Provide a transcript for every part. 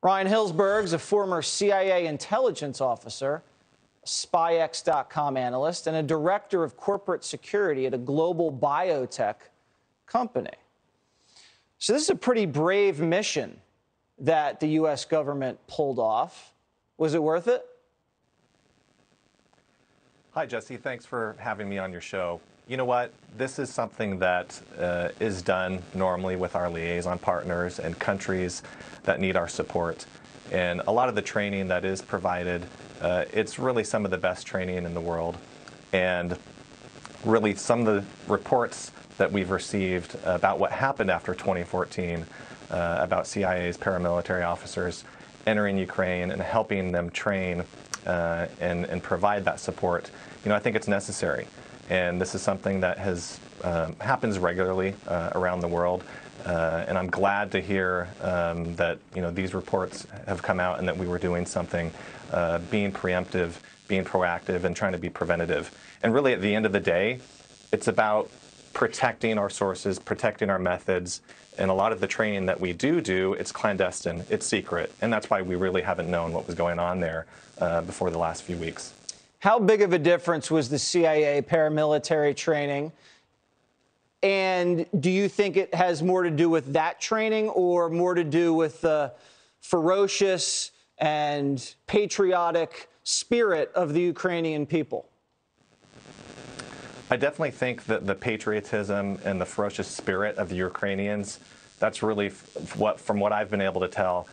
Ryan Hillsberg's a former CIA intelligence officer, a SpyX.com analyst, and a director of corporate security at a global biotech company. So this is a pretty brave mission that the U.S. government pulled off. Was it worth it? Hi, Jesse. Thanks for having me on your show. You know what? This is something that is done normally with our liaison partners and countries that need our support. And a lot of the training that is provided, it's really some of the best training in the world. And really some of the reports that we've received about what happened after 2014, about CIA's paramilitary officers entering Ukraine and helping them train and provide that support, I think it's necessary. And this is something that happens regularly around the world. And I'm glad to hear that these reports have come out and that we were doing something, being preemptive, being proactive, and trying to be preventative. And really, at the end of the day, it's about protecting our sources, protecting our methods. And a lot of the training that we do, it's clandestine, it's secret. And that's why we really haven't known what was going on there before the last few weeks. How big of a difference was the CIA paramilitary training? And do you think it has more to do with that training or more to do with the ferocious and patriotic spirit of the Ukrainian people? I definitely think that the patriotism and the ferocious spirit of the Ukrainians, that's really from what I've been able to tell,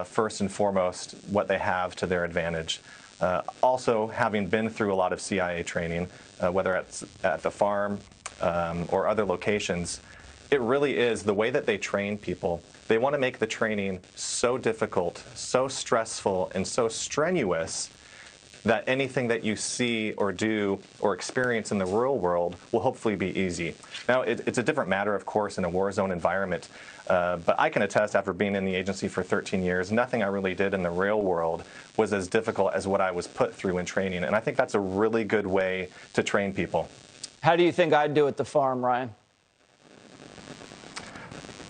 first and foremost, what they have to their advantage. Also, having been through a lot of CIA training, whether it's at the farm or other locations, it really is the way that they train people. They want to make the training so difficult, so stressful, and so strenuous that anything that you see or do or experience in the real world will hopefully be easy. Now, it's a different matter, of course, in a war zone environment. But I can attest, after being in the agency for 13 years, nothing I really did in the real world was as difficult as what I was put through in training. And I think that's a really good way to train people. How do you think I'd do at the farm, Ryan?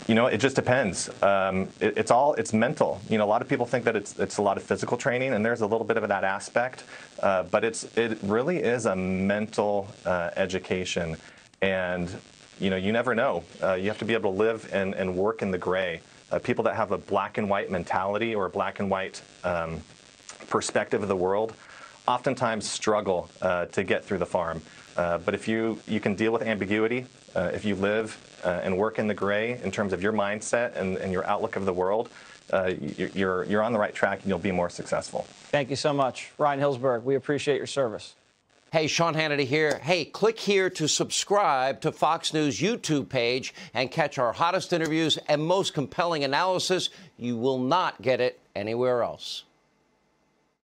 It just depends. It's mental. A lot of people think that it's a lot of physical training, and there's a little bit of that aspect, but it really is a mental education, and you never know. You have to be able to live and work in the gray. People that have a black and white mentality or a black and white perspective of the world oftentimes struggle to get through the farm. But if you can deal with ambiguity, if you live and work in the gray in terms of your mindset and your outlook of the world, you're on the right track and you'll be more successful. Thank you so much. Ryan Hillsberg, we appreciate your service. Hey, Sean Hannity here. Hey, click here to subscribe to Fox News YouTube page and catch our hottest interviews and most compelling analysis. You will not get it anywhere else.